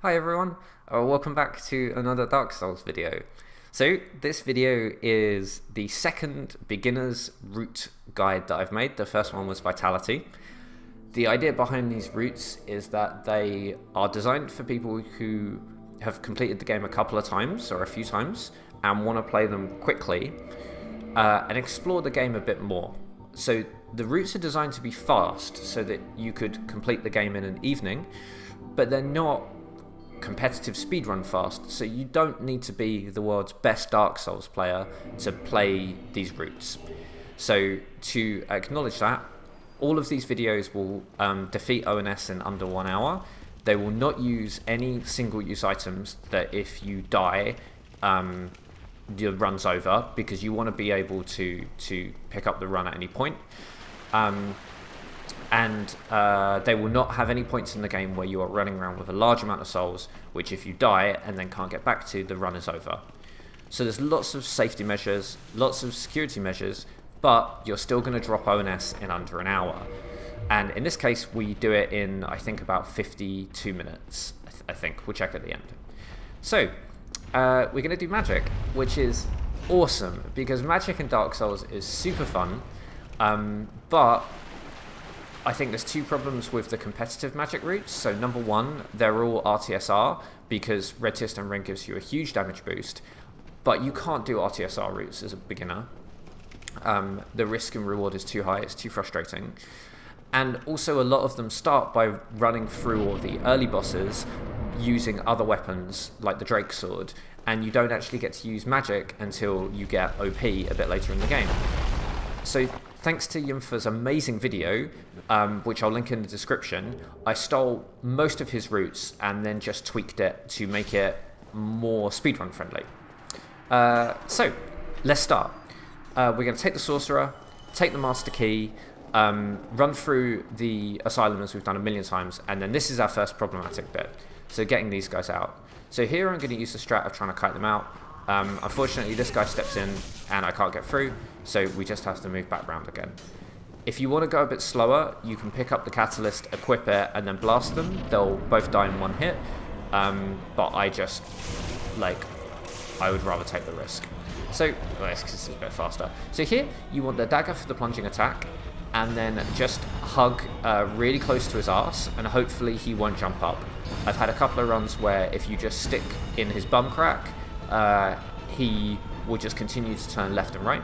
Hi everyone, welcome back to another Dark Souls video. So this video is the second beginner's route guide that I've made. The first one was Vitality. The idea behind these routes is that they are designed for people who have completed the game a couple of times or a few times and want to play them quickly and explore the game a bit more. So the routes are designed to be fast so that you could complete the game in an evening, but they're not competitive speedrun fast, so you don't need to be the world's best Dark Souls player to play these routes. So to acknowledge that, all of these videos will defeat ONS in under 1 hour. They will not use any single use items that if you die, the run's over, because you want to be able to pick up the run at any point. And they will not have any points in the game where you are running around with a large amount of souls, which if you die and then can't get back to, the run is over. So there's lots of safety measures, lots of security measures, but you're still going to drop ONS in under an hour. And in this case, we do it in, I think, about 52 minutes, I think. We'll check at the end. So we're going to do magic, which is awesome, because magic in Dark Souls is super fun, but I think there's two problems with the competitive magic routes. So number one, they're all RTSR, because Red Tear Stone Ring gives you a huge damage boost, but you can't do RTSR routes as a beginner. The risk and reward is too high, it's too frustrating. And also a lot of them start by running through all the early bosses using other weapons like the Drake Sword, and you don't actually get to use magic until you get OP a bit later in the game. So thanks to Yimfa's amazing video, which I'll link in the description, I stole most of his routes and then just tweaked it to make it more speedrun friendly. So let's start. We're going to take the Sorcerer, take the Master Key, run through the Asylum as we've done a million times, and then this is our first problematic bit. So getting these guys out. So here I'm going to use the strat of trying to kite them out. Unfortunately, this guy steps in and I can't get through, so we just have to move back round again. If you want to go a bit slower, you can pick up the Catalyst, equip it, and then blast them. They'll both die in one hit, but I would rather take the risk. So, this is a bit faster. So here, you want the dagger for the plunging attack, and then just hug really close to his arse, and hopefully he won't jump up. I've had a couple of runs where if you just stick in his bum crack, he will just continue to turn left and right.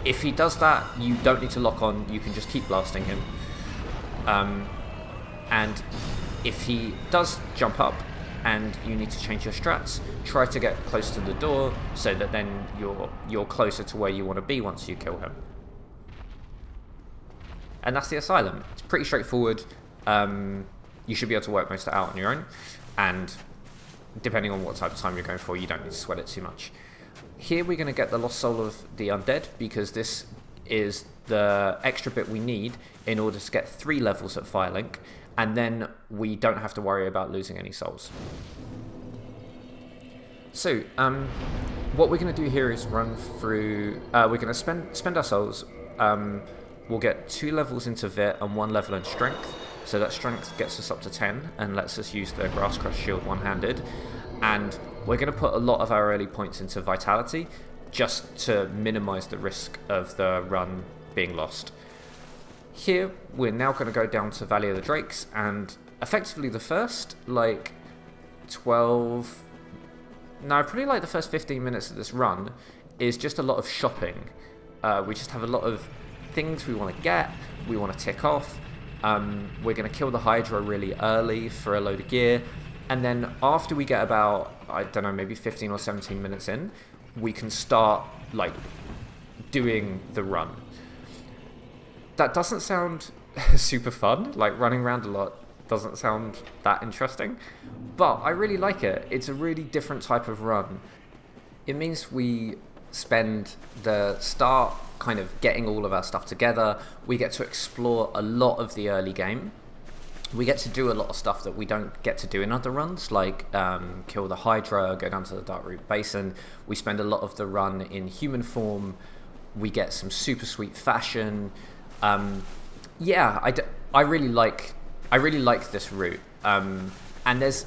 If he does that, you don't need to lock on, you can just keep blasting him. And if he does jump up and you need to change your strats, try to get close to the door so that then you're closer to where you want to be once you kill him. And that's the Asylum. It's pretty straightforward. You should be able to work most of it out on your own, and depending on what type of time you're going for, you don't need to sweat it too much. Here we're going to get the Lost Soul of the Undead, because this is the extra bit we need in order to get 3 levels at Firelink, and then we don't have to worry about losing any souls. So, what we're going to do here is run through... we're going to spend our souls. We'll get 2 levels into Vit and 1 level in Strength. So that Strength gets us up to 10 and lets us use the Grass Crush Shield one-handed. And we're going to put a lot of our early points into Vitality, just to minimize the risk of the run being lost. Here, we're now going to go down to Valley of the Drakes, and effectively the first, probably the first 15 minutes of this run is just a lot of shopping. We just have a lot of things we want to get, we want to tick off. We're going to kill the Hydra really early for a load of gear, and then after we get about, I don't know, maybe 15 or 17 minutes in, we can start doing the run. That doesn't sound super fun, running around a lot doesn't sound that interesting, but I really like it. It's a really different type of run. It means we spend the start kind of getting all of our stuff together. We get to explore a lot of the early game. We get to do a lot of stuff that we don't get to do in other runs, like kill the Hydra, go down to the Darkroot Basin. We spend a lot of the run in human form. We get some super sweet fashion. Yeah, I really like this route. And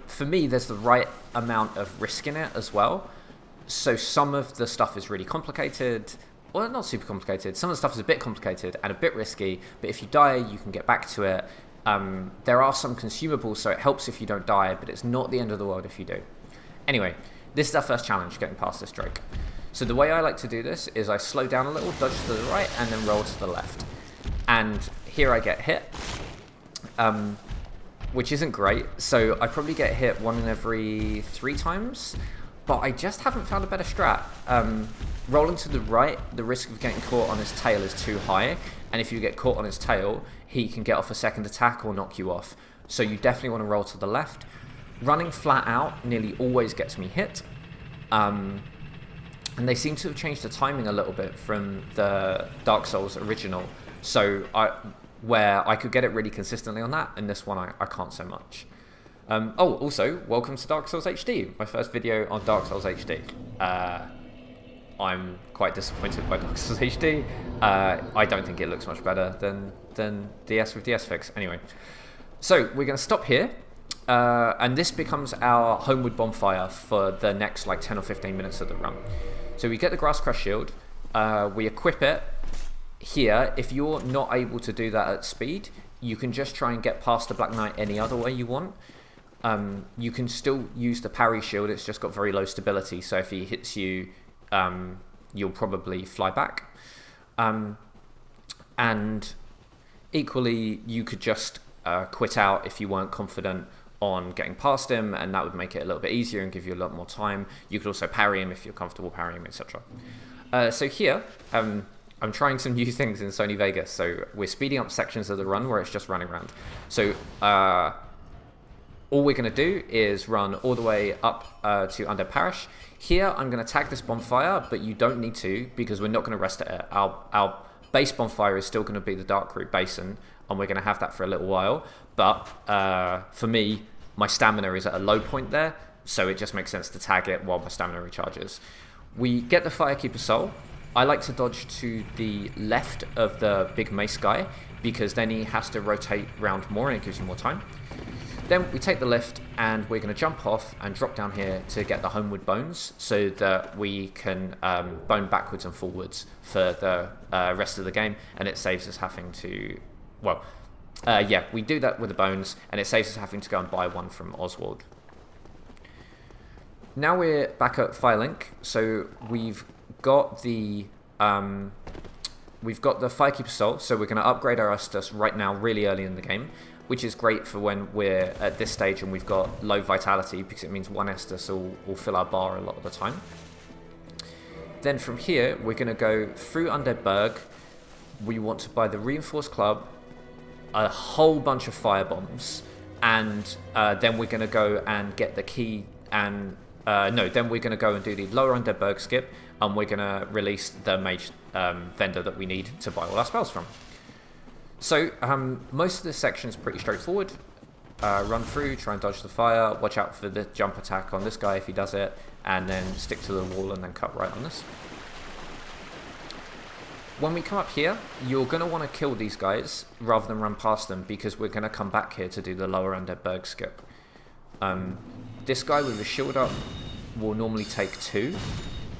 for me, there's the right amount of risk in it as well. So some of the stuff is really complicated. Well, not super complicated. Some of the stuff is a bit complicated and a bit risky, but if you die, you can get back to it. There are some consumables, so it helps if you don't die, but it's not the end of the world if you do. Anyway, this is our first challenge, getting past this Drake. So the way I like to do this is I slow down a little, dodge to the right, and then roll to the left. And here I get hit, which isn't great. So I probably get hit 1 in every 3 times, but I just haven't found a better strat. Rolling to the right, the risk of getting caught on his tail is too high, and if you get caught on his tail, he can get off a second attack or knock you off. So you definitely want to roll to the left. Running flat out nearly always gets me hit. And they seem to have changed the timing a little bit from the Dark Souls original. So where I could get it really consistently on that, and this one I can't so much. Also, welcome to Dark Souls HD, my first video on Dark Souls HD. I'm quite disappointed by Dark Souls HD. I don't think it looks much better than DS with DS Fix. Anyway, so we're going to stop here. And this becomes our Homeward bonfire for the next like 10 or 15 minutes of the run. So we get the Grass Crest Shield, we equip it here. If you're not able to do that at speed, you can just try and get past the Black Knight any other way you want. You can still use the parry shield, it's just got very low stability, so if he hits you, you'll probably fly back. And equally, you could just quit out if you weren't confident on getting past him, and that would make it a little bit easier and give you a lot more time. You could also parry him if you're comfortable parrying him, etc. So here, I'm trying some new things in Sony Vegas. So we're speeding up sections of the run where it's just running around. So all we're going to do is run all the way up to Undead Parish. Here, I'm going to tag this bonfire, but you don't need to, because we're not going to rest at it. Our base bonfire is still going to be the Dark Root Basin, and we're going to have that for a little while. But for me, my stamina is at a low point there, so it just makes sense to tag it while my stamina recharges. We get the Firekeeper Soul. I like to dodge to the left of the big mace guy, because then he has to rotate round more and it gives you more time. Then we take the lift and we're going to jump off and drop down here to get the Homeward Bones, so that we can bone backwards and forwards for the rest of the game, and it saves us having to... Well, yeah, we do that with the bones, and it saves us having to go and buy one from Oswald. Now we're back at Firelink, so we've got the Firekeeper Soul, so we're going to upgrade our Estus right now, really early in the game, which is great for when we're at this stage and we've got low vitality, because it means one Estus will fill our bar a lot of the time. Then from here, we're going to go through Undead Burg. We want to buy the Reinforced Club, a whole bunch of fire bombs, and then we're going to go and get the key, and then we're going to go and do the lower Undead Burg skip, and we're going to release the mage vendor that we need to buy all our spells from. So most of this section is pretty straightforward. Run through, try and dodge the fire, watch out for the jump attack on this guy if he does it, and then stick to the wall and then cut right on this. When we come up here, you're going to want to kill these guys rather than run past them, because we're going to come back here to do the lower Undead Burg skip. This guy with his shield up will normally take 2.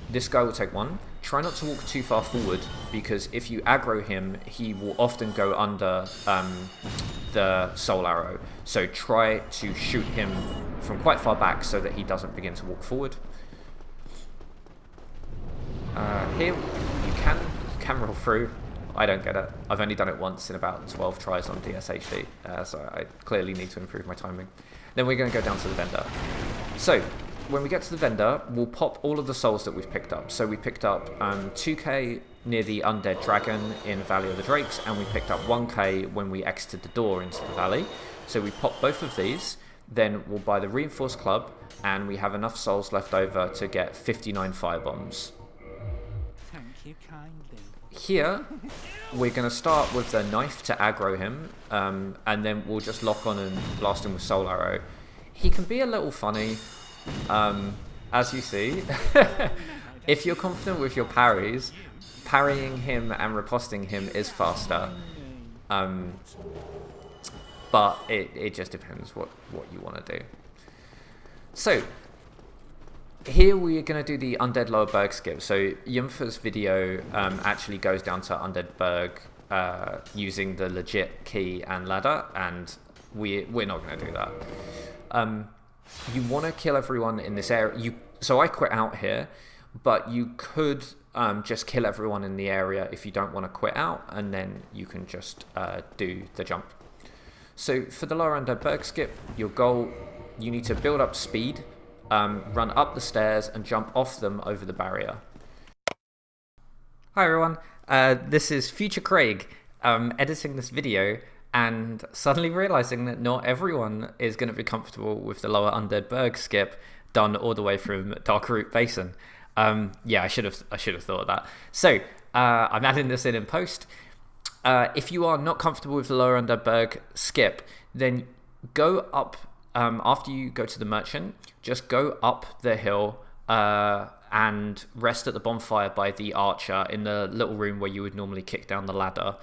This guy will take 1. Try not to walk too far forward, because if you aggro him, he will often go under the soul arrow. So try to shoot him from quite far back so that he doesn't begin to walk forward. Here, you can roll through. I don't get it. I've only done it once in about 12 tries on DSHD, so I clearly need to improve my timing. Then we're going to go down to the vendor. So, when we get to the vendor, we'll pop all of the souls that we've picked up. So we picked up 2k near the Undead Dragon in Valley of the Drakes, and we picked up 1k when we exited the door into the valley. So we pop both of these, then we'll buy the Reinforced Club, and we have enough souls left over to get 59 firebombs. Thank you kindly. Here, we're going to start with the knife to aggro him, and then we'll just lock on and blast him with Soul Arrow. He can be a little funny. As you see, if you're confident with your parries, parrying him and riposting him is faster. But but it just depends what you want to do. So here we are going to do the Undead Lower Berg skip. So Yumfa's video actually goes down to Undead Berg using the legit key and ladder, and we're not going to do that. You want to kill everyone in this area. So I quit out here, but you could just kill everyone in the area if you don't want to quit out, and then you can just do the jump. So for the Lower Undead Berg skip, your goal, you need to build up speed, run up the stairs and jump off them over the barrier. Hi everyone, this is Future Craig editing this video and suddenly realizing that not everyone is going to be comfortable with the Lower Undead Berg skip done all the way from Darkroot Basin. Yeah, I should have thought of that. So I'm adding this in post. If you are not comfortable with the Lower Undead Berg skip, then go up after you go to the merchant. Just go up the hill and rest at the bonfire by the archer in the little room where you would normally kick down the ladder.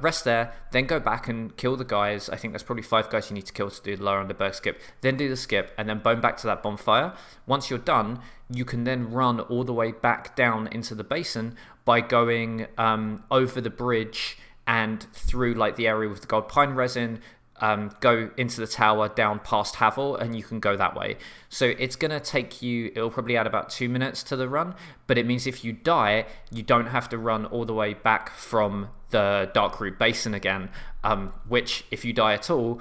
Rest there, then go back and kill the guys. I think there's probably 5 guys you need to kill to do the Lower Undead Berg skip. Then do the skip and then bone back to that bonfire. Once you're done, you can then run all the way back down into the basin by going over the bridge and through like the area with the gold pine resin. Go into the tower down past Havel, and you can go that way. So it's going to take you, it'll probably add about 2 minutes to the run, but it means if you die, you don't have to run all the way back from the Darkroot Basin again, which if you die at all,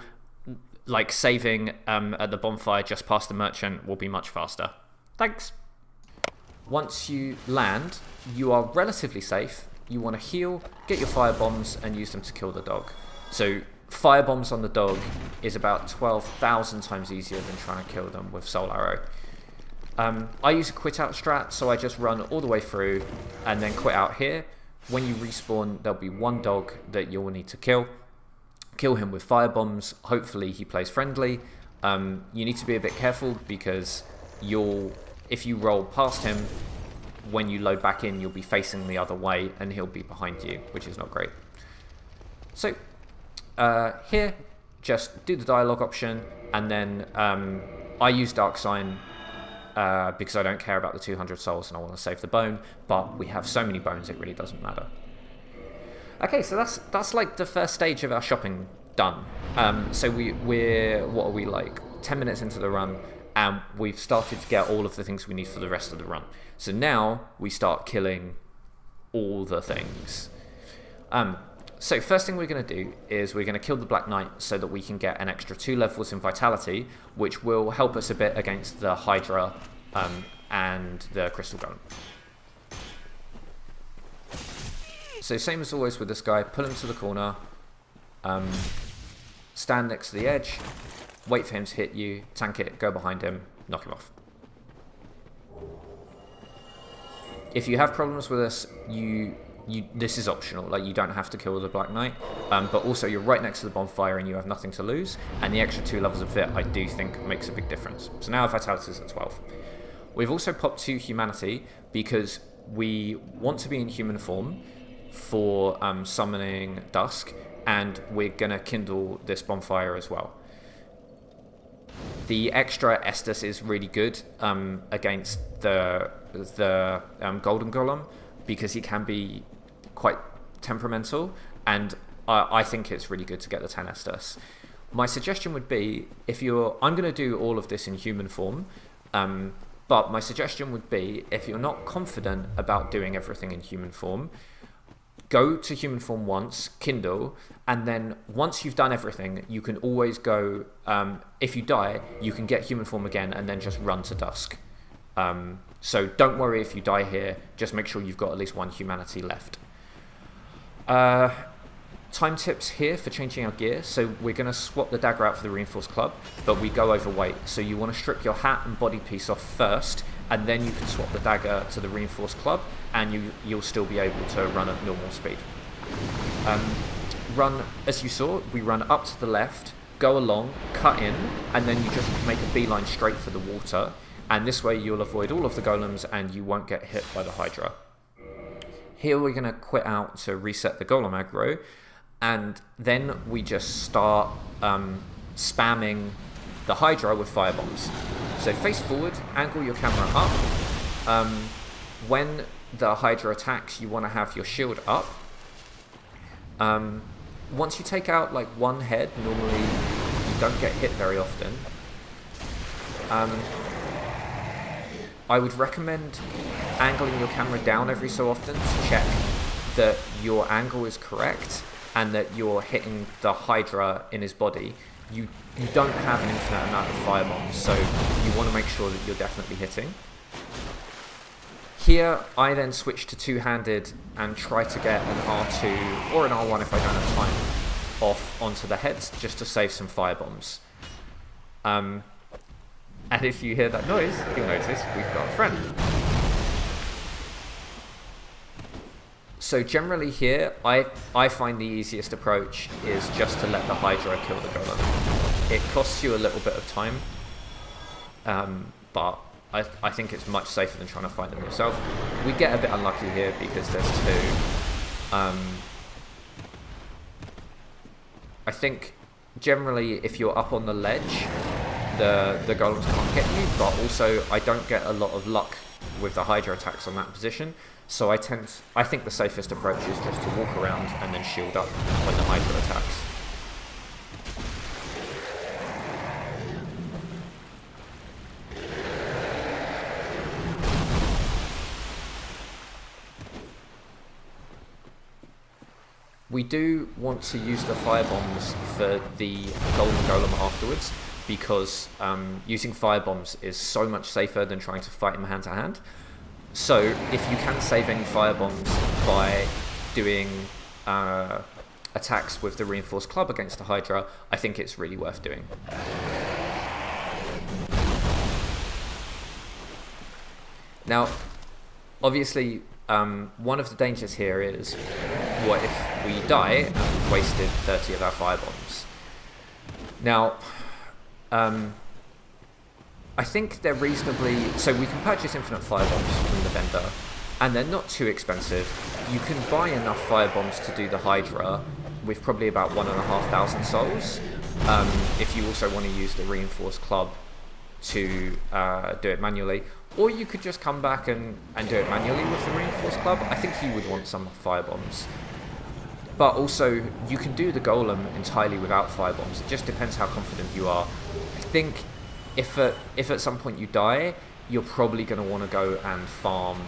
like saving at the bonfire just past the merchant will be much faster. Thanks. Once you land, you are relatively safe. You want to heal, get your fire bombs, and use them to kill the dog. So fire bombs on the dog is about 12,000 times easier than trying to kill them with soul arrow. I use a quit out strat, so I just run all the way through and then quit out here. When you respawn, there'll be one dog that you'll need to kill. Kill him with fire bombs. Hopefully he plays friendly. You need to be a bit careful because if you roll past him, when you load back in, you'll be facing the other way and he'll be behind you, which is not great. So here, just do the dialogue option, and then I use Dark Sign because I don't care about the 200 souls and I want to save the bone, but we have so many bones it really doesn't matter. Okay, so that's like the first stage of our shopping done. So we're what are we, like 10 minutes into the run, and we've started to get all of the things we need for the rest of the run. So now we start killing all the things. So first thing we're going to do is we're going to kill the Black Knight so that we can get an extra 2 levels in Vitality, which will help us a bit against the Hydra and the Crystal Golem. So same as always with this guy, pull him to the corner, stand next to the edge, wait for him to hit you, tank it, go behind him, knock him off. If you have problems with this, this is optional, like you don't have to kill the Black Knight, but also you're right next to the bonfire and you have nothing to lose, and the extra 2 levels of Vit I do think makes a big difference. So now our Vitality is at 12. We've also popped 2 Humanity because we want to be in human form for summoning Dusk, and we're going to kindle this bonfire as well. The extra Estus is really good against the Golden Golem, because he can be quite temperamental, and I think it's really good to get the 10 Estus. My suggestion would be, I'm going to do all of this in human form, but my suggestion would be, if you're not confident about doing everything in human form, go to human form once, kindle, and then once you've done everything, you can always go, if you die, you can get human form again and then just run to Dusk. So don't worry if you die here, just make sure you've got at least 1 humanity left. Time tips here for changing our gear. So we're going to swap the dagger out for the reinforced club, but we go overweight. So you want to strip your hat and body piece off first, and then you can swap the dagger to the reinforced club, and you'll still be able to run at normal speed. Run, as you saw, we run up to the left, go along, cut in, and then you just make a beeline straight for the water. And this way you'll avoid all of the golems and you won't get hit by the Hydra. Here we're going to quit out to reset the golem aggro. and then we just start spamming the Hydra with firebombs. So face forward, angle your camera up. When the Hydra attacks, you want to have your shield up. Once you take out like one head, normally you don't get hit very often. I would recommend angling your camera down every so often to check that your angle is correct and that you're hitting the Hydra in his body. You don't have an infinite amount of firebombs, so you want to make sure that you're definitely hitting. Here, I then switch to two-handed and try to get an R2 or an R1 if I don't have time off onto the heads just to save some firebombs. And if you hear that noise, you'll notice we've got a friend. So generally here, I find the easiest approach is just to let the Hydra kill the Golem. It costs you a little bit of time, but I think it's much safer than trying to fight them yourself. We get a bit unlucky here because there's two. I think generally if you're up on the ledge, the Golems can't get you, but also I don't get a lot of luck with the Hydra attacks on that position. So I think the safest approach is just to walk around and then shield up when the Hydra attacks. We do want to use the firebombs for the Golden Golem afterwards, because using firebombs is so much safer than trying to fight him hand to hand. So if you can save any firebombs by doing attacks with the reinforced club against the Hydra, I think it's really worth doing. Now, obviously, one of the dangers here is, what if we die and we've wasted 30 of our firebombs? Now, I think they're reasonably... So we can purchase infinite firebombs from the vendor, and they're not too expensive. You can buy enough firebombs to do the Hydra with probably about 1,500 souls. If you also want to use the reinforced club to do it manually. Or you could just come back and do it manually with the reinforced club. I think you would want some firebombs. But also, you can do the Golem entirely without firebombs. It just depends how confident you are. I think if at some point you die, you're probably going to want to go and farm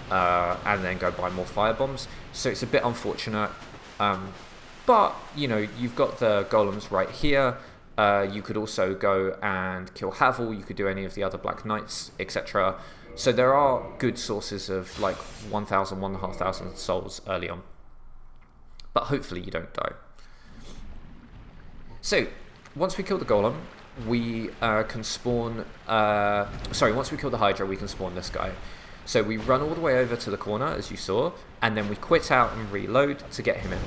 and then go buy more firebombs. So it's a bit unfortunate. But, you know, you've got the Golems right here. You could also go and kill Havel. You could do any of the other Black Knights, etc. So there are good sources of like 1,000, 1,500 souls early on. But hopefully you don't die. So, once we kill the Golem, we can spawn... once we kill the Hydra, we can spawn this guy. So we run all the way over to the corner, as you saw, and then we quit out and reload to get him in.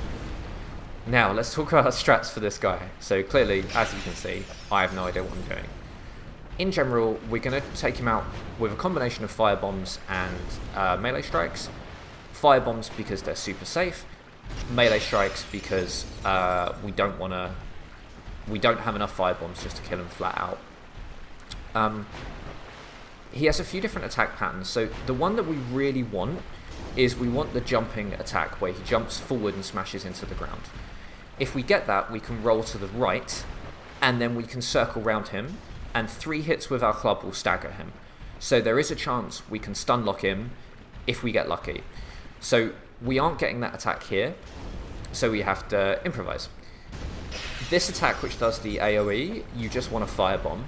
Now, let's talk about strats for this guy. So clearly, as you can see, I have no idea what I'm doing. In general, we're going to take him out with a combination of firebombs and melee strikes. Firebombs because they're super safe. Melee strikes because we don't have enough firebombs just to kill him flat out. He has a few different attack patterns. So the one that we really want is we want the jumping attack where he jumps forward and smashes into the ground. If we get that, we can roll to the right and then we can circle round him, and 3 hits with our club will stagger him. So there is a chance we can stun lock him if we get lucky. So we aren't getting that attack here, so we have to improvise. This attack, which does the AoE, you just want to firebomb.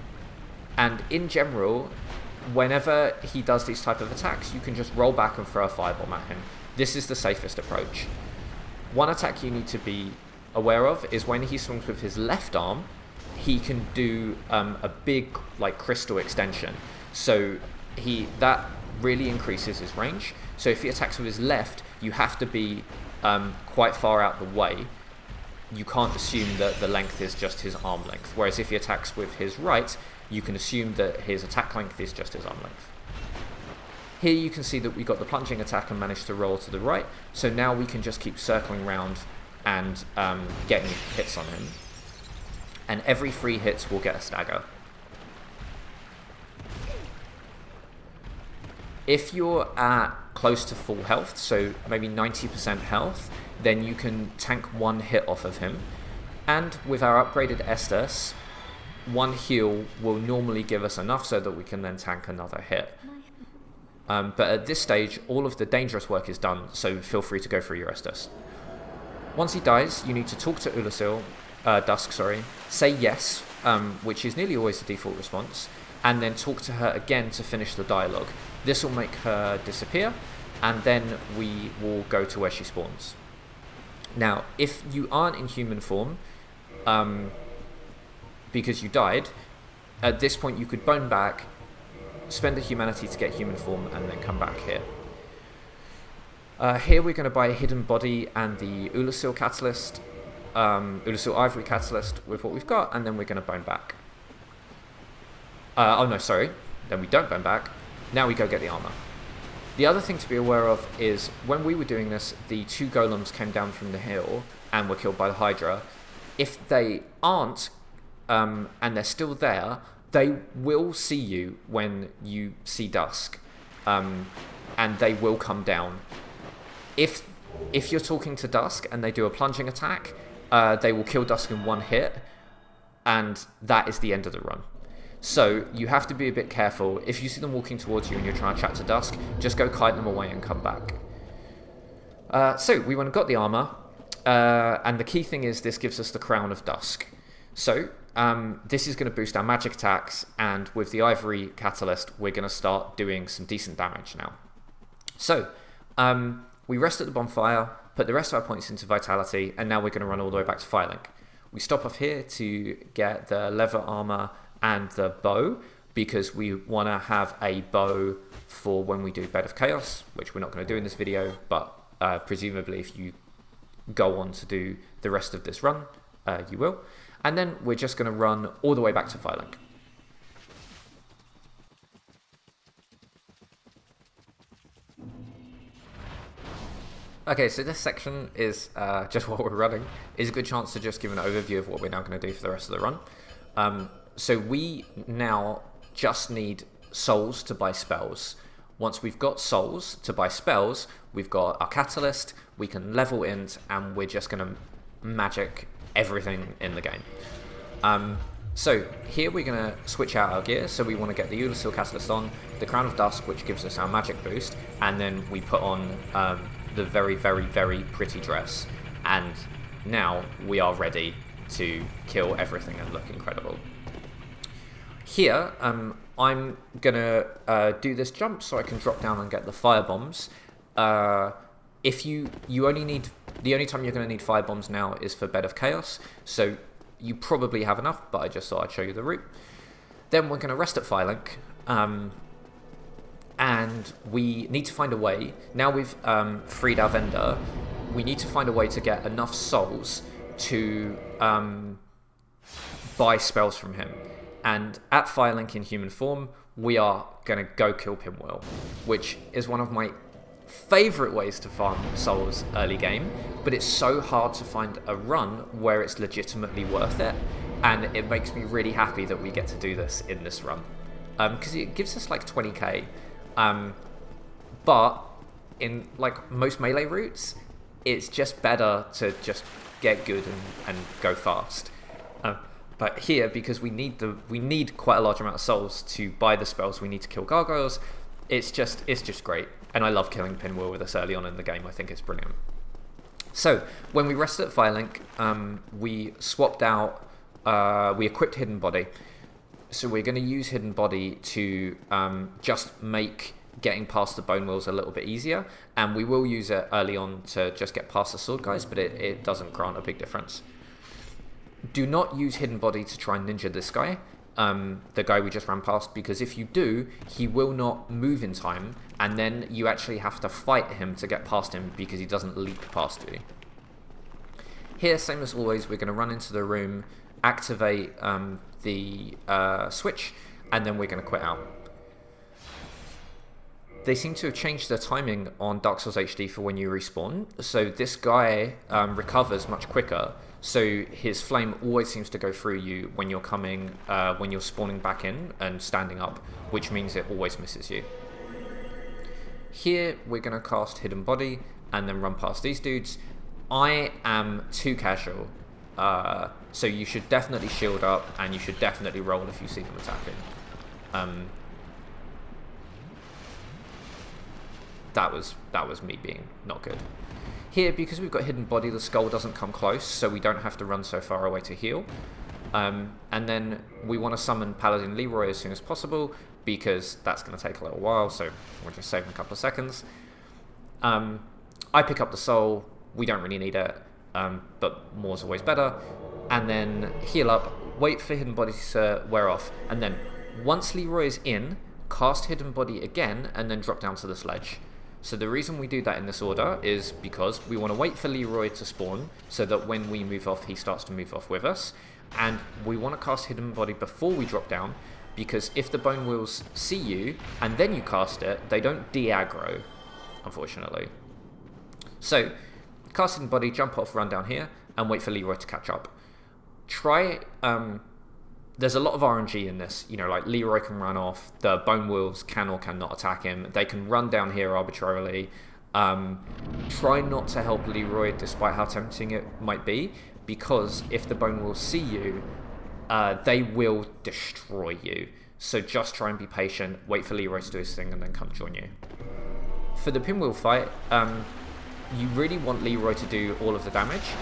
And in general, whenever he does these type of attacks, you can just roll back and throw a firebomb at him. This is the safest approach. One attack you need to be aware of is when he swings with his left arm, he can do a big like crystal extension. So that really increases his range. So if he attacks with his left, you have to be quite far out the way. You can't assume that the length is just his arm length. Whereas if he attacks with his right, you can assume that his attack length is just his arm length. Here you can see that we got the plunging attack and managed to roll to the right. So now we can just keep circling around and getting hits on him. And every 3 hits will get a stagger. If you're at close to full health, so maybe 90% health, then you can tank 1 hit off of him. And with our upgraded Estus, 1 heal will normally give us enough so that we can then tank another hit. But at this stage, all of the dangerous work is done, so feel free to go through your Estus. Once he dies, you need to talk to Dusk, say yes, which is nearly always the default response, and then talk to her again to finish the dialogue. This will make her disappear, and then we will go to where she spawns. Now, if you aren't in human form, because you died, at this point you could bone back, spend the humanity to get human form, and then come back here. Here we're going to buy a hidden body and the Ulasil Catalyst, Ulasil Ivory Catalyst with what we've got, and then we're going to bone back. Then we don't bone back. Now we go get the armor. The other thing to be aware of is when we were doing this, the 2 golems came down from the hill and were killed by the Hydra. If they aren't, and they're still there, they will see you when you see Dusk, and they will come down. If you're talking to Dusk and they do a plunging attack, they will kill Dusk in 1 hit, and that is the end of the run. So you have to be a bit careful. If you see them walking towards you and you're trying to chat to Dusk, just go kite them away and come back. So we went and got the armor, and the key thing is this gives us the Crown of Dusk. So this is going to boost our magic attacks, and with the Ivory Catalyst, we're going to start doing some decent damage now. So we rest at the bonfire, put the rest of our points into Vitality, and now we're going to run all the way back to Firelink. We stop off here to get the leather armor and the bow, because we want to have a bow for when we do Bed of Chaos, which we're not going to do in this video, but presumably if you go on to do the rest of this run, you will. And then we're just going to run all the way back to Firelink. Okay, so this section is just what we're running. It's a good chance to just give an overview of what we're now going to do for the rest of the run. So we now just need souls to buy spells. Once we've got souls to buy spells, we've got our catalyst, we can level int, and we're just going to magic everything in the game. So here we're going to switch out our gear. So we want to get the Ulasil Catalyst on, the Crown of Dusk, which gives us our magic boost, and then we put on the very, very, very pretty dress. And now we are ready to kill everything and look incredible. Here, I'm going to do this jump so I can drop down and get the fire bombs. If you only need, the only time you're going to need fire bombs now is for Bed of Chaos, so you probably have enough, but I just thought I'd show you the route. Then we're going to rest at Firelink, and we need to find a way. Now we've freed our vendor, we need to find a way to get enough souls to buy spells from him. And at Firelink in human form, we are going to go kill Pinwheel, which is one of my favourite ways to farm souls early game, but it's so hard to find a run where it's legitimately worth it, and it makes me really happy that we get to do this in this run, because it gives us like 20k, but in like most melee routes, it's just better to just get good and go fast. But here, because we need quite a large amount of souls to buy the spells we need to kill gargoyles, it's just great. And I love killing Pinwheel with us early on in the game. I think it's brilliant. So when we rested at Firelink, we swapped out, we equipped Hidden Body. So we're going to use Hidden Body to just make getting past the Bone Wheels a little bit easier. And we will use it early on to just get past the sword guys, but it doesn't grant a big difference. Do not use Hidden Body to try and ninja this guy, the guy we just ran past, because if you do, he will not move in time, and then you actually have to fight him to get past him because he doesn't leap past you. Here, same as always, we're going to run into the room, activate the switch, and then we're going to quit out. they seem to have changed the timing on Dark Souls HD for when you respawn. So this guy recovers much quicker. So his flame always seems to go through you when you're when you're spawning back in and standing up, which means it always misses you. Here we're going to cast Hidden Body and then run past these dudes. I am too casual, so you should definitely shield up and you should definitely roll if you see them attacking. That was me being not good. Here, because we've got Hidden Body, the skull doesn't come close, so we don't have to run so far away to heal. And then we want to summon Paladin Leroy as soon as possible, because that's going to take a little while, so we'll just save him a couple of seconds. I pick up the soul, we don't really need it, but more's always better. And then heal up, wait for Hidden Body to wear off, and then once Leroy is in, cast Hidden Body again, and then drop down to the sledge. So the reason we do that in this order is because we want to wait for Leroy to spawn, so that when we move off, he starts to move off with us. And we want to cast Hidden Body before we drop down, because if the Bone Wheels see you, and then you cast it, they don't de-aggro, unfortunately. So, cast Hidden Body, jump off, run down here, and wait for Leroy to catch up. There's a lot of RNG in this, like Leroy can run off, the Bone Wheels can or cannot attack him, they can run down here arbitrarily. Try not to help Leroy despite how tempting it might be, because if the Bone Wheels see you, they will destroy you. So just try and be patient, wait for Leroy to do his thing, and then come join you. For the Pinwheel fight, you really want Leroy to do all of the damage,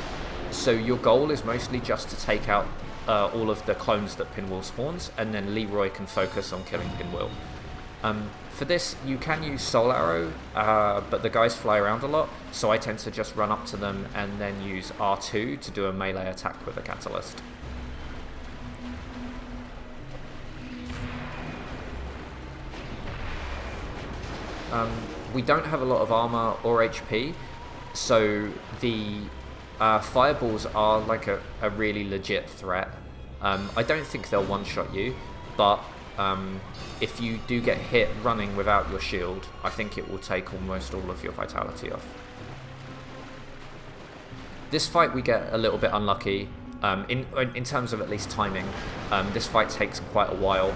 so your goal is mostly just to take out all of the clones that Pinwheel spawns, and then Leroy can focus on killing Pinwheel. For this, you can use Soul Arrow, but the guys fly around a lot, so I tend to just run up to them and then use R2 to do a melee attack with a Catalyst. We don't have a lot of armor or HP, so the fireballs are like a really legit threat. I don't think they'll one-shot you, but if you do get hit running without your shield, I think it will take almost all of your vitality off. This fight we get a little bit unlucky, in terms of at least timing. This fight takes quite a while.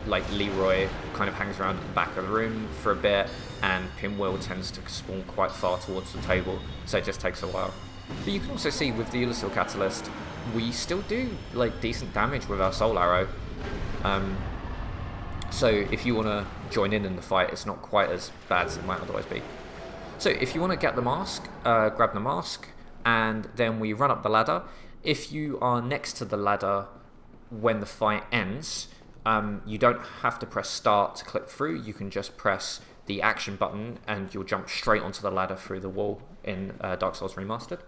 Like Leroy kind of hangs around at the back of the room for a bit, and Pinwheel tends to spawn quite far towards the table, so it just takes a while. But you can also see with the Untitled Catalyst, we still do like decent damage with our Soul Arrow. So if you want to join in the fight, it's not quite as bad as it might otherwise be. So if you want to get the mask, grab the mask, and then we run up the ladder. If you are next to the ladder when the fight ends, you don't have to press start to click through, you can just press the action button and you'll jump straight onto the ladder through the wall in Dark Souls Remastered.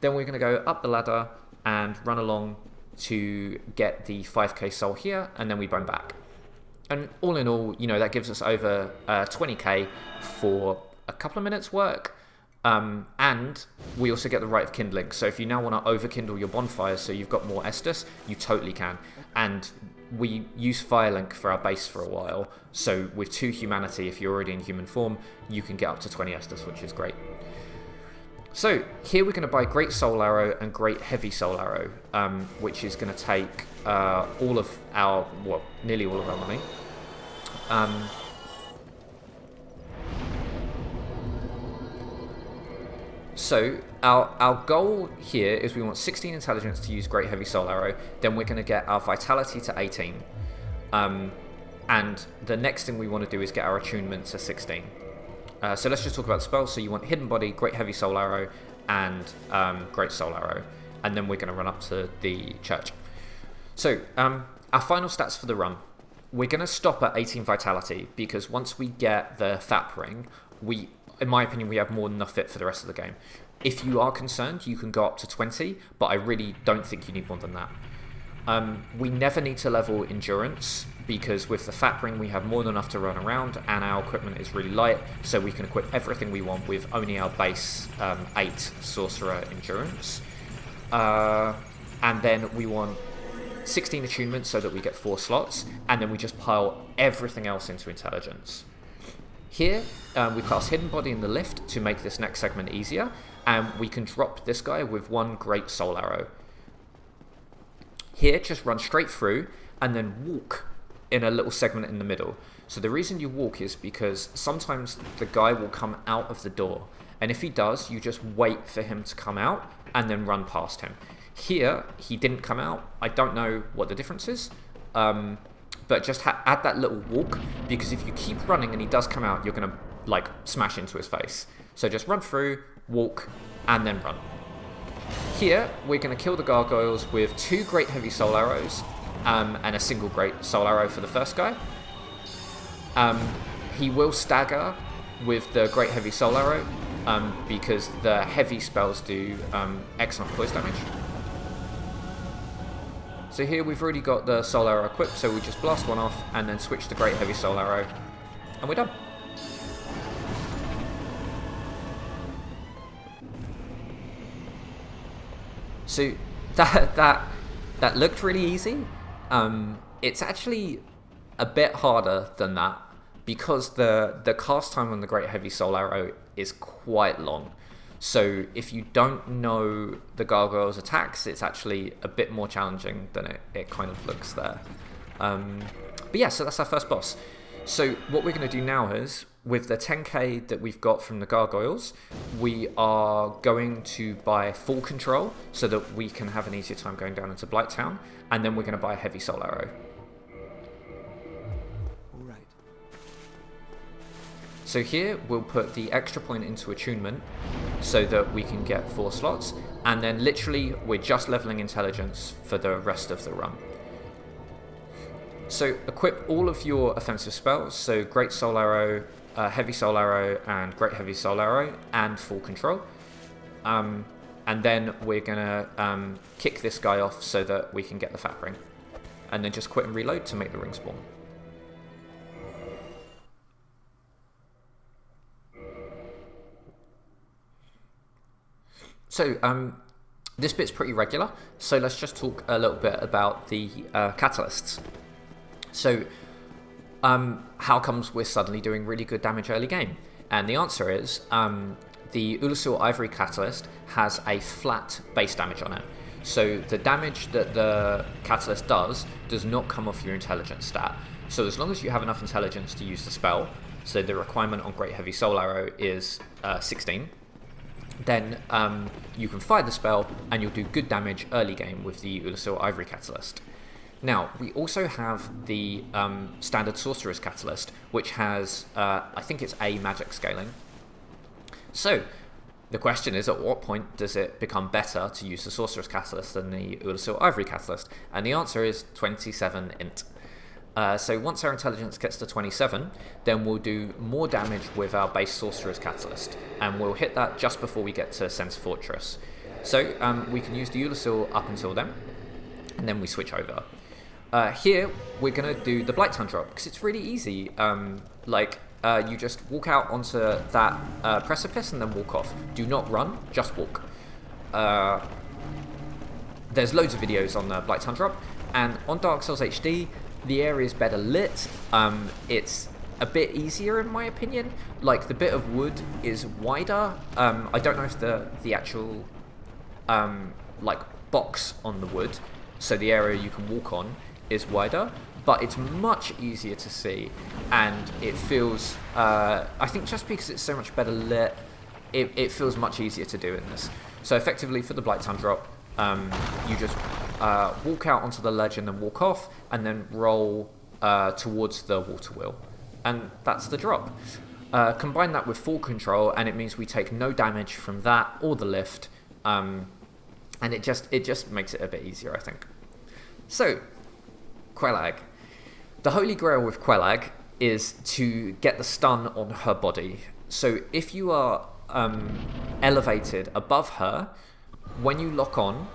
Then we're going to go up the ladder and run along to get the 5k soul here, and then we bone back. And all in all, that gives us over 20k for a couple of minutes work. And we also get the Rite of Kindling, so if you now want to overkindle your bonfires so you've got more Estus, you totally can. And we use Firelink for our base for a while, so with 2 humanity, if you're already in human form, you can get up to 20 Estus, which is great. So here we're going to buy Great Soul Arrow and Great Heavy Soul Arrow, which is going to take all of our, nearly all of our money. So our goal here is we want 16 intelligence to use Great Heavy Soul Arrow, then we're going to get our vitality to 18. And the next thing we want to do is get our attunement to 16. So let's just talk about the spells. So you want Hidden Body, Great Heavy Soul Arrow, and Great Soul Arrow. And then we're going to run up to the church. So our final stats for the run. We're going to stop at 18 vitality, because once we get the Thap Ring, in my opinion, we have more than enough fit for the rest of the game. If you are concerned, you can go up to 20, but I really don't think you need more than that. We never need to level Endurance, because with the Thap Ring we have more than enough to run around, and our equipment is really light, so we can equip everything we want with only our base 8 Sorcerer Endurance. And then we want 16 attunements so that we get 4 slots, and then we just pile everything else into Intelligence. Here, we cast Hidden Body in the lift to make this next segment easier, and we can drop this guy with one great soul arrow. Here, just run straight through, and then walk in a little segment in the middle. So the reason you walk is because sometimes the guy will come out of the door, and if he does, you just wait for him to come out, and then run past him. Here, he didn't come out. I don't know what the difference is, but just add that little walk, because if you keep running and he does come out, you're going to like smash into his face. So just run through, walk, and then run. Here, we're going to kill the gargoyles with 2 great heavy soul arrows and a single great soul arrow for the first guy. He will stagger with the great heavy soul arrow because the heavy spells do excellent poise damage. So here we've already got the soul arrow equipped, so we just blast one off and then switch to great heavy soul arrow, and we're done. So that looked really easy. It's actually a bit harder than that because the cast time on the great heavy soul arrow is quite long. So if you don't know the gargoyle's attacks, it's actually a bit more challenging than it kind of looks there. But yeah, so that's our first boss. So what we're going to do now is, with the 10k that we've got from the gargoyles, we are going to buy full control so that we can have an easier time going down into Blighttown, and then we're going to buy a heavy soul arrow. Right. So here we'll put the extra point into attunement so that we can get 4 slots, and then literally we're just leveling intelligence for the rest of the run. So equip all of your offensive spells, so Great Soul Arrow, Heavy Soul Arrow, and Great Heavy Soul Arrow, and full control. And then we're gonna kick this guy off so that we can get the Fat Ring. And then just quit and reload to make the ring spawn. So this bit's pretty regular, so let's just talk a little bit about the catalysts. So how comes we're suddenly doing really good damage early game? And the answer is the Ulasil Ivory Catalyst has a flat base damage on it. So the damage that the catalyst does not come off your intelligence stat. So as long as you have enough intelligence to use the spell, so the requirement on Great Heavy Soul Arrow is 16, then you can fire the spell and you'll do good damage early game with the Ulasil Ivory Catalyst. Now, we also have the standard Sorceress Catalyst, which has, I think it's A magic scaling. So, the question is, at what point does it become better to use the Sorceress Catalyst than the Ulasil Ivory Catalyst? And the answer is 27 int. So once our intelligence gets to 27, then we'll do more damage with our base Sorcerer's Catalyst, and we'll hit that just before we get to Sense Fortress. So we can use the Ulasil up until then, and then we switch over. Here, we're going to do the Blighttown drop, because it's really easy. You just walk out onto that precipice and then walk off. Do not run, just walk. There's loads of videos on the Blighttown drop, and on Dark Souls HD, the area is better lit. It's a bit easier in my opinion. Like, the bit of wood is wider. I don't know if the actual box on the wood, so the area you can walk on, is wider, but it's much easier to see, and it feels, I think just because it's so much better lit, it feels much easier to do in this. So effectively for the Blighttown drop, you just walk out onto the ledge and then walk off, and then roll towards the water wheel, and that's the drop. Combine that with full control, and it means we take no damage from that or the lift, and it just makes it a bit easier, I think. So, Quail Egg. The holy grail with Quail Egg is to get the stun on her body. So if you are elevated above her, when you lock on,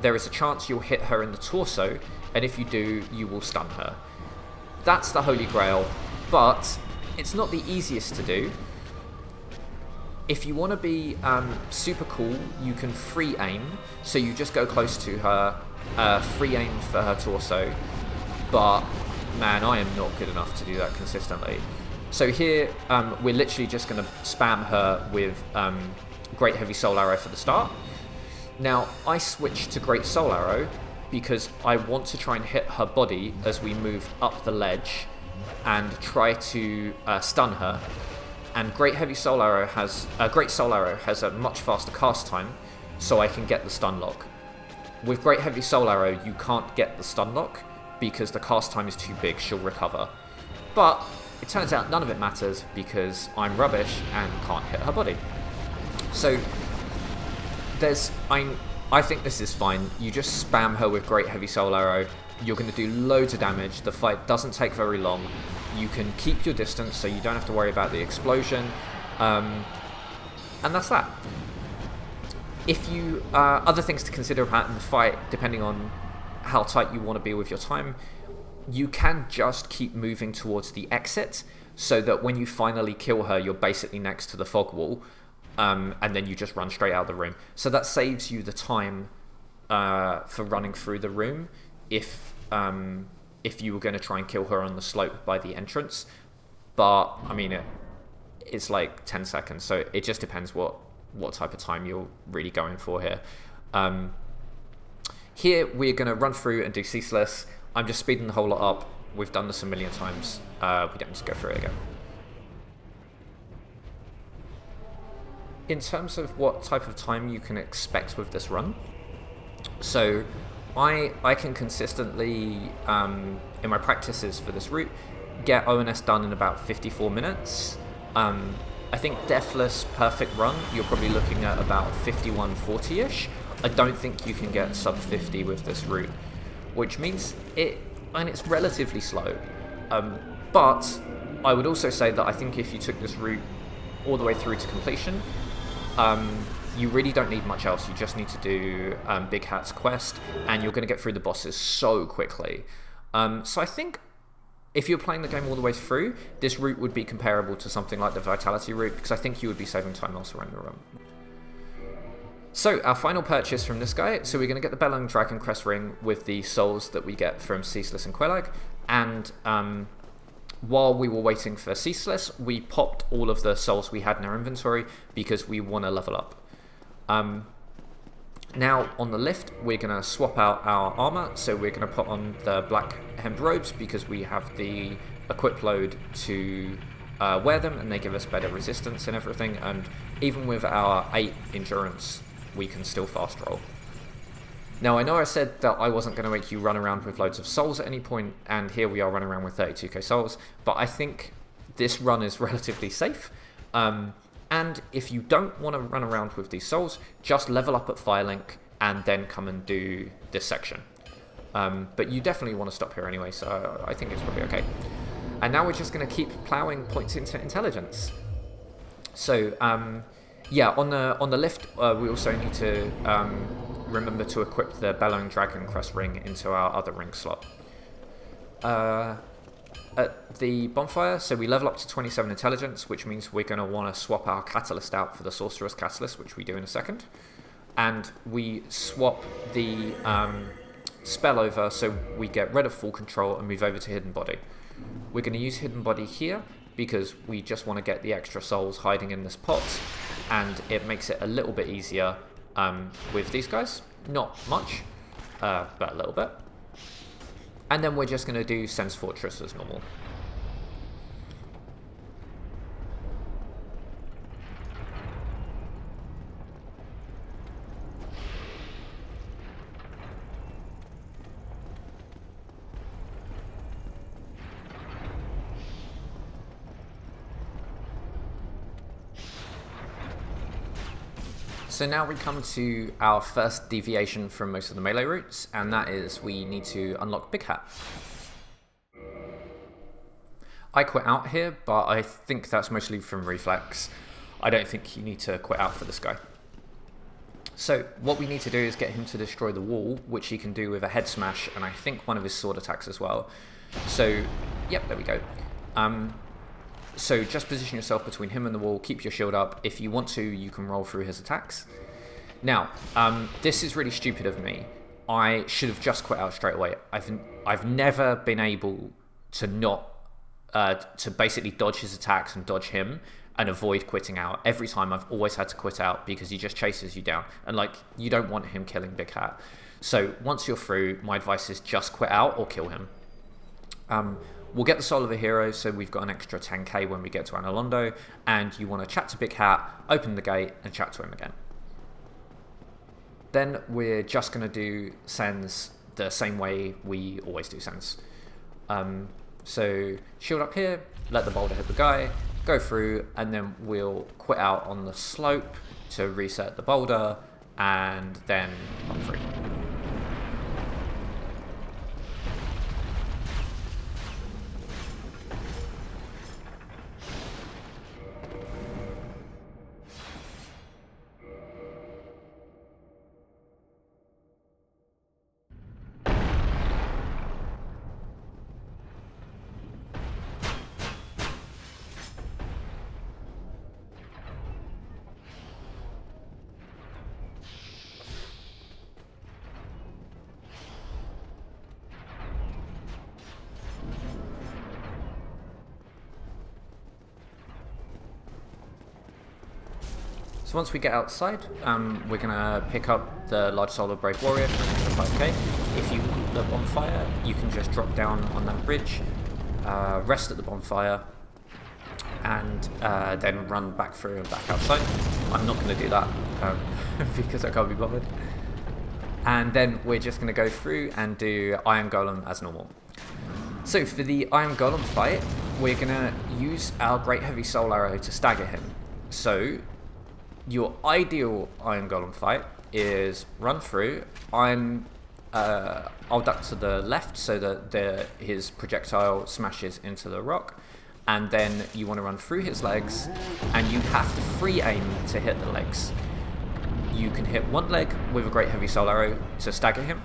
there is a chance you'll hit her in the torso, and if you do, you will stun her. That's the holy grail, but it's not the easiest to do. If you want to be super cool, you can free aim, so you just go close to her, free aim for her torso, but man, I am not good enough to do that consistently. So here, we're literally just going to spam her with Great Heavy Soul Arrow for the start. Now, I switched to Great Soul Arrow because I want to try and hit her body as we move up the ledge and try to stun her. And Great Soul Arrow has a much faster cast time, so I can get the stun lock. With Great Heavy Soul Arrow, you can't get the stun lock because the cast time is too big. She'll recover, but it turns out none of it matters because I'm rubbish and can't hit her body. So I think this is fine. You just spam her with Great Heavy Soul Arrow. You're going to do loads of damage. The fight doesn't take very long. You can keep your distance, so you don't have to worry about the explosion. And that's that. If you other things to consider about in the fight, depending on how tight you want to be with your time, you can just keep moving towards the exit, so that when you finally kill her, you're basically next to the fog wall, and then you just run straight out of the room. So that saves you the time for running through the room if you were going to try and kill her on the slope by the entrance. But I mean, it's like 10 seconds, so it just depends what type of time you're really going for here. Here we're going to run through and do Ceaseless. I'm just speeding the whole lot up. We've done this a million times. We don't need to go through it again. In terms of what type of time you can expect with this run, so I can consistently, in my practices for this route, get ONS done in about 54 minutes. I think Deathless Perfect Run, you're probably looking at about 51-40-ish. I don't think you can get sub 50 with this route, which means it's relatively slow. But I would also say that I think if you took this route all the way through to completion, you really don't need much else. You just need to do Big Hat's quest, and you're going to get through the bosses so quickly. So I think if you're playing the game all the way through, this route would be comparable to something like the Vitality route, because I think you would be saving time elsewhere in the room. So our final purchase from this guy, so we're going to get the Bellowing Dragon Crest Ring with the souls that we get from Ceaseless and Quail Egg, and while we were waiting for Ceaseless, we popped all of the souls we had in our inventory because we want to level up. Now on the lift, we're going to swap out our armor, so we're going to put on the black hemmed robes because we have the equip load to wear them, and they give us better resistance and everything, and even with our 8 endurance, we can still fast roll. Now I know I said that I wasn't going to make you run around with loads of souls at any point, and here we are running around with 32k souls, but I think this run is relatively safe. And if you don't want to run around with these souls, just level up at Firelink and then come and do this section. But you definitely want to stop here anyway, so I think it's probably okay. And now we're just going to keep ploughing points into intelligence. So yeah, on the lift, we also need to remember to equip the Bellowing Dragon Crest Ring into our other ring slot. At the bonfire, so we level up to 27 intelligence, which means we're going to want to swap our catalyst out for the Sorceress Catalyst, which we do in a second. And we swap the spell over, so we get rid of Full Control and move over to Hidden Body. We're going to use Hidden Body here because we just want to get the extra souls hiding in this pot, and it makes it a little bit easier with these guys. Not much, but a little bit. And then we're just going to do Sense Fortress as normal. So now we come to our first deviation from most of the melee routes, and that is we need to unlock Big Hat. I quit out here, but I think that's mostly from reflex. I don't think you need to quit out for this guy. So what we need to do is get him to destroy the wall, which he can do with a head smash, and I think one of his sword attacks as well. So, yep, there we go. So just position yourself between him and the wall, keep your shield up. If you want to, you can roll through his attacks. Now, this is really stupid of me. I should have just quit out straight away. I've never been able to not to basically dodge his attacks and dodge him and avoid quitting out. Every time I've always had to quit out because he just chases you down, and like, you don't want him killing Big Hat. So once you're through, my advice is just quit out or kill him. We'll get the soul of a hero, so we've got an extra 10k when we get to Analondo, and you want to chat to Big Hat, open the gate, and chat to him again. Then we're just going to do sends the same way we always do sends. So shield up here, let the boulder hit the guy, go through, and then we'll quit out on the slope to reset the boulder, and then run through. So once we get outside, we're going to pick up the large soul of Brave Warrior for an extra 5k. If you want the bonfire, you can just drop down on that bridge, rest at the bonfire, and then run back through and back outside. I'm not going to do that because I can't be bothered. And then we're just going to go through and do Iron Golem as normal. So for the Iron Golem fight, we're going to use our Great Heavy Soul Arrow to stagger him. So your ideal Iron Golem fight is run through. I'll duck to the left so that his projectile smashes into the rock, and then you want to run through his legs, and you have to free aim to hit the legs. You can hit one leg with a Great Heavy Soul Arrow to stagger him,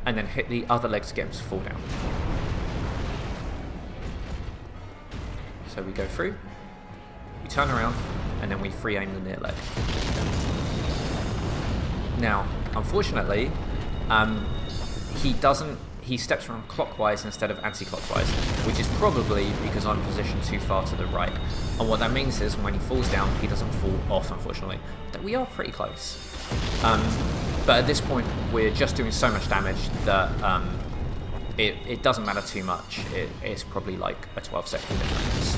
and then hit the other leg to get him to fall down. So we go through, we turn around, and then we free aim the near leg. Now, unfortunately, he steps around clockwise instead of anti-clockwise, which is probably because I'm positioned too far to the right. And what that means is when he falls down, he doesn't fall off, unfortunately. We are pretty close. But at this point, we're just doing so much damage that it doesn't matter too much. It's probably like a 12-second difference.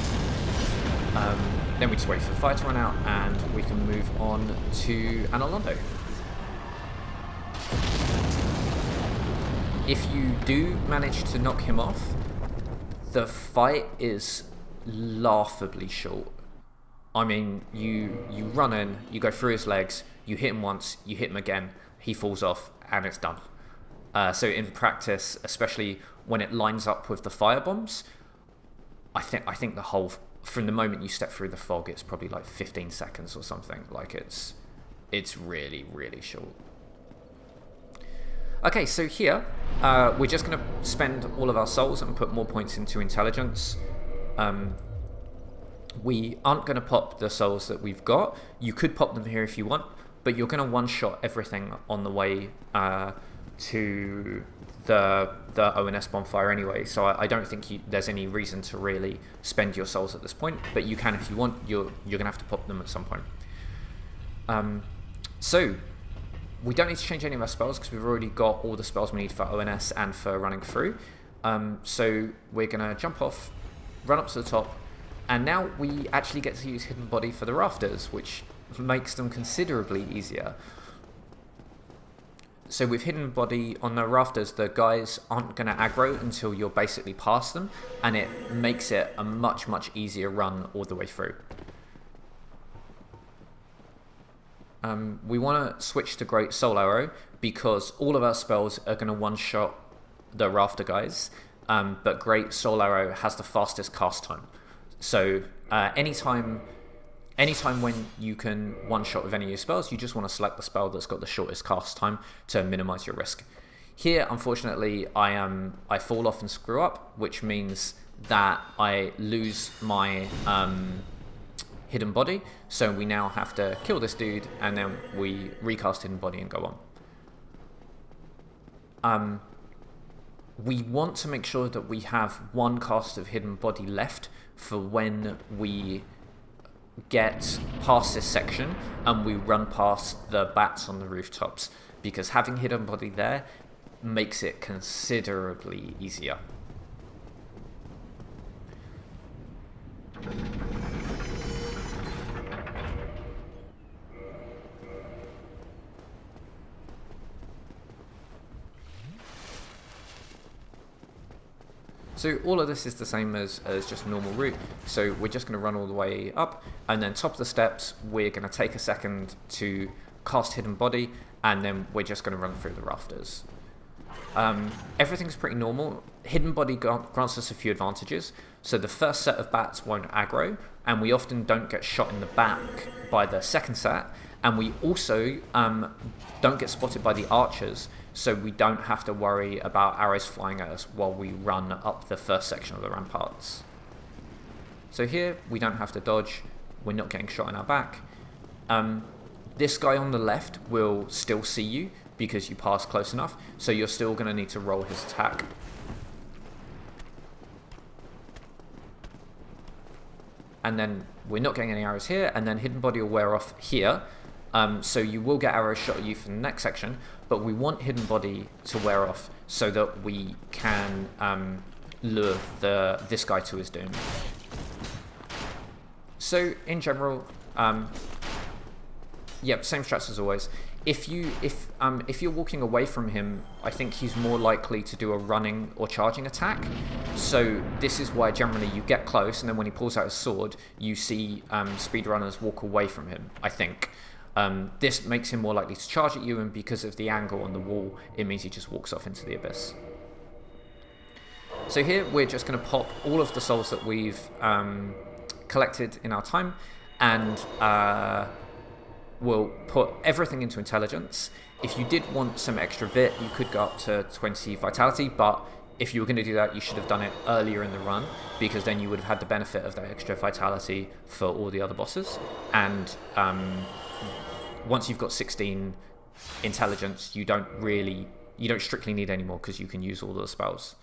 Then we just wait for the fire to run out, and we can move on to Analondo. If you do manage to knock him off, the fight is laughably short. I mean, you run in, you go through his legs, you hit him once, you hit him again, he falls off, and it's done. So in practice, especially when it lines up with the fire bombs, I think the whole, from the moment you step through the fog, it's probably like 15 seconds or something. Like it's really, really short. Okay, so here, we're just going to spend all of our souls and put more points into intelligence. We aren't going to pop the souls that we've got. You could pop them here if you want, but you're going to one-shot everything on the way to the ONS bonfire anyway, so I don't think there's any reason to really spend your souls at this point, but you can if you want. You're going to have to pop them at some point. So we don't need to change any of our spells because we've already got all the spells we need for ONS and for running through. So we're going to jump off, run up to the top, and now we actually get to use Hidden Body for the rafters, which makes them considerably easier. So with Hidden Body on the rafters, the guys aren't going to aggro until you're basically past them, and it makes it a much, much easier run all the way through. We want to switch to Great Soul Arrow because all of our spells are going to one-shot the rafter guys, but Great Soul Arrow has the fastest cast time. So anytime when you can one-shot with any of your spells, you just want to select the spell that's got the shortest cast time to minimize your risk. Here, unfortunately, I fall off and screw up, which means that I lose my Hidden Body, so we now have to kill this dude, and then we recast Hidden Body and go on. we want to make sure that we have one cast of Hidden Body left for when we get past this section and we run past the bats on the rooftops, because having Hidden Body there makes it considerably easier. So all of this is the same as just a normal route. So we're just going to run all the way up, and then top of the steps, we're going to take a second to cast Hidden Body, and then we're just going to run through the rafters. Everything's pretty normal. Hidden Body grants us a few advantages. So the first set of bats won't aggro, and we often don't get shot in the back by the second set, and we also don't get spotted by the archers, so we don't have to worry about arrows flying at us while we run up the first section of the ramparts. So here, we don't have to dodge, we're not getting shot in our back. This guy on the left will still see you because you pass close enough, so you're still going to need to roll his attack. And then we're not getting any arrows here, and then Hidden Body will wear off here. So you will get arrows shot at you for the next section, but we want Hidden Body to wear off so that we can lure this guy to his doom. So in general, yep, same strats as always. If you're walking away from him, I think he's more likely to do a running or charging attack. So this is why generally you get close, and then when he pulls out his sword, you see speedrunners walk away from him, I think. This makes him more likely to charge at you, and because of the angle on the wall, it means he just walks off into the abyss. So here we're just going to pop all of the souls that we've collected in our time, and we'll put everything into intelligence. If you did want some extra vit, you could go up to 20 vitality, but if you were going to do that, you should have done it earlier in the run, because then you would have had the benefit of that extra vitality for all the other bosses. And once you've got 16 intelligence, you don't strictly need any more, because you can use all the spells.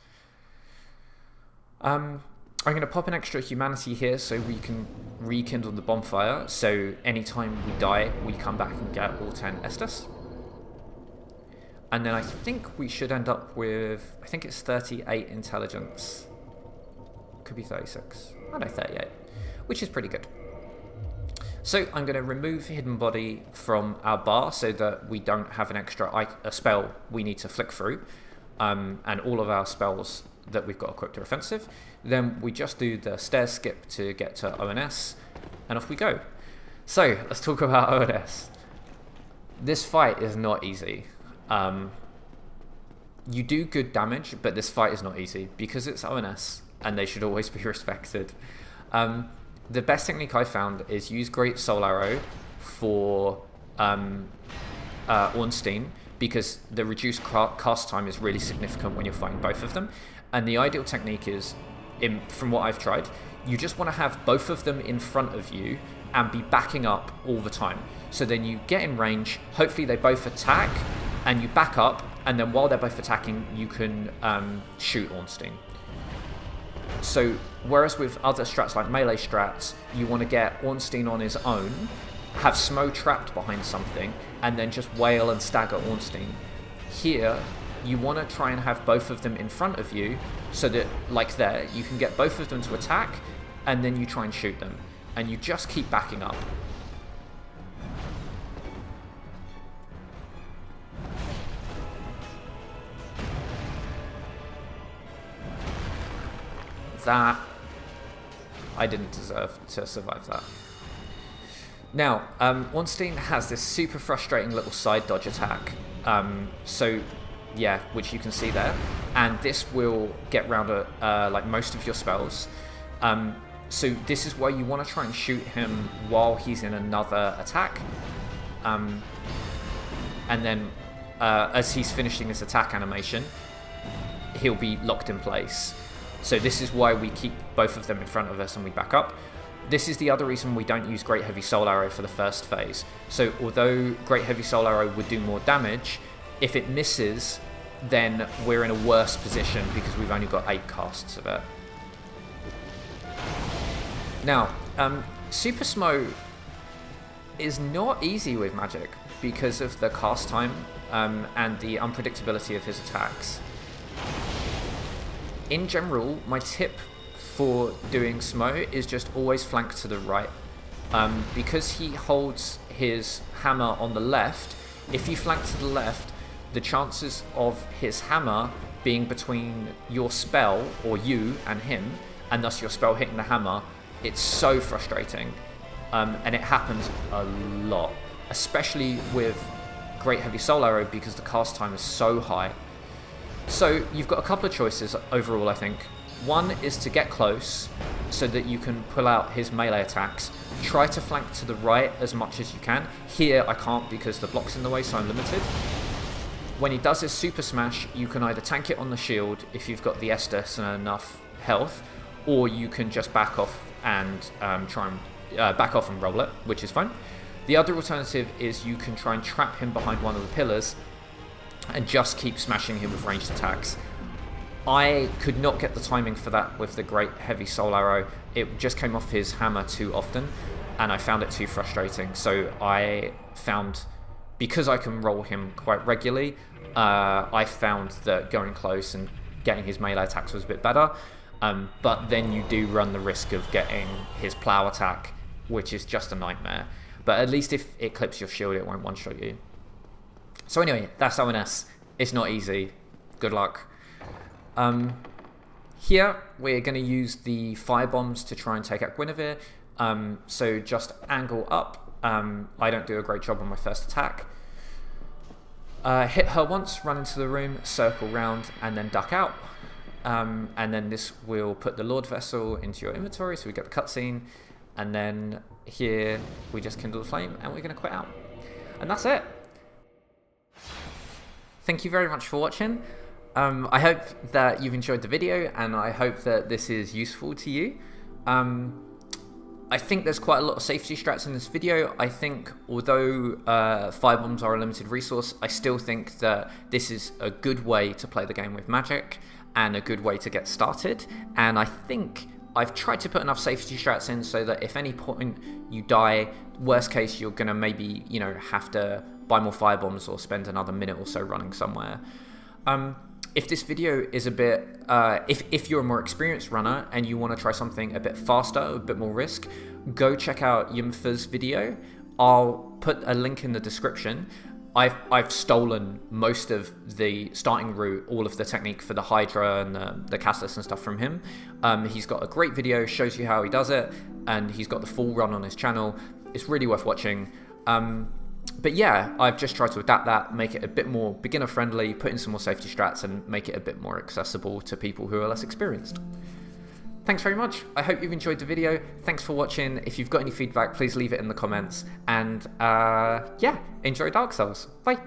I'm going to pop an extra humanity here so we can rekindle the bonfire, so anytime we die, we come back and get all 10 Estus. And then I think we should end up with, I think it's 38 intelligence. Could be 36. I know, 38, which is pretty good. So I'm going to remove Hidden Body from our bar so that we don't have an extra spell we need to flick through, and all of our spells that we've got equipped are offensive. Then we just do the stair skip to get to ONS, and off we go. So let's talk about ONS. This fight is not easy. You do good damage, but this fight is not easy because it's ONS, and they should always be respected. The best technique I found is use Great Soul Arrow for Ornstein, because the reduced cast time is really significant when you're fighting both of them. And the ideal technique is, from what I've tried, you just want to have both of them in front of you and be backing up all the time. So then you get in range, hopefully they both attack, and you back up, and then while they're both attacking, you can shoot Ornstein. So whereas with other strats like melee strats, you want to get Ornstein on his own, have Smo trapped behind something, and then just wail and stagger Ornstein. Here, you want to try and have both of them in front of you, so that, like there, you can get both of them to attack, and then you try and shoot them. And you just keep backing up. That, I didn't deserve to survive that. Now, Ornstein has this super frustrating little side dodge attack. So, yeah, which you can see there. And this will get round like most of your spells. So this is why you want to try and shoot him while he's in another attack. And then as he's finishing his attack animation, he'll be locked in place. So this is why we keep both of them in front of us and we back up. This is the other reason we don't use Great Heavy Soul Arrow for the first phase. So although Great Heavy Soul Arrow would do more damage, if it misses, then we're in a worse position because we've only got 8 casts of it. Now, Super Smo is not easy with magic because of the cast time and the unpredictability of his attacks. In general, my tip for doing Smo is just always flank to the right. Because he holds his hammer on the left, if you flank to the left, the chances of his hammer being between your spell, or you and him, and thus your spell hitting the hammer, it's so frustrating. And it happens a lot, especially with Great Heavy Soul Arrow because the cast time is so high. So you've got a couple of choices overall, I think. One is to get close so that you can pull out his melee attacks. Try to flank to the right as much as you can. Here I can't because the block's in the way, so I'm limited. When he does his super smash, you can either tank it on the shield if you've got the Estus and enough health, or you can just back off and back off and roll it, which is fine. The other alternative is you can try and trap him behind one of the pillars and just keep smashing him with ranged attacks. I could not get the timing for that with the Great Heavy Soul Arrow. It just came off his hammer too often, and I found it too frustrating. So I found, because I can roll him quite regularly, I found that going close and getting his melee attacks was a bit better. But then you do run the risk of getting his plow attack, which is just a nightmare. But at least if it clips your shield, it won't one-shot you. So anyway, that's ONS. It's not easy. Good luck. Here, we're going to use the fire bombs to try and take out Guinevere. So just angle up. I don't do a great job on my first attack. Hit her once, run into the room, circle round, and then duck out. And then this will put the Lord Vessel into your inventory, so we get the cutscene. And then here, we just kindle the flame, and we're going to quit out. And that's it. Thank you very much for watching. I hope that you've enjoyed the video, and I hope that this is useful to you. I think there's quite a lot of safety strats in this video. I think although firebombs are a limited resource, I still think that this is a good way to play the game with magic and a good way to get started. And I think I've tried to put enough safety strats in so that if any point you die, worst case, you're gonna maybe, you know, have to buy more firebombs or spend another minute or so running somewhere. If this video is a bit, if you're a more experienced runner and you want to try something a bit faster, a bit more risk, go check out Yimfa's video. I'll put a link in the description. I've stolen most of the starting route, all of the technique for the Hydra and the Catalyst and stuff from him. He's got a great video, shows you how he does it, and he's got the full run on his channel. It's really worth watching. But yeah, I've just tried to adapt that, make it a bit more beginner friendly, put in some more safety strats, and make it a bit more accessible to people who are less experienced. Thanks very much. I hope you've enjoyed the video. Thanks for watching. If you've got any feedback, please leave it in the comments. And yeah, enjoy Dark Souls. Bye.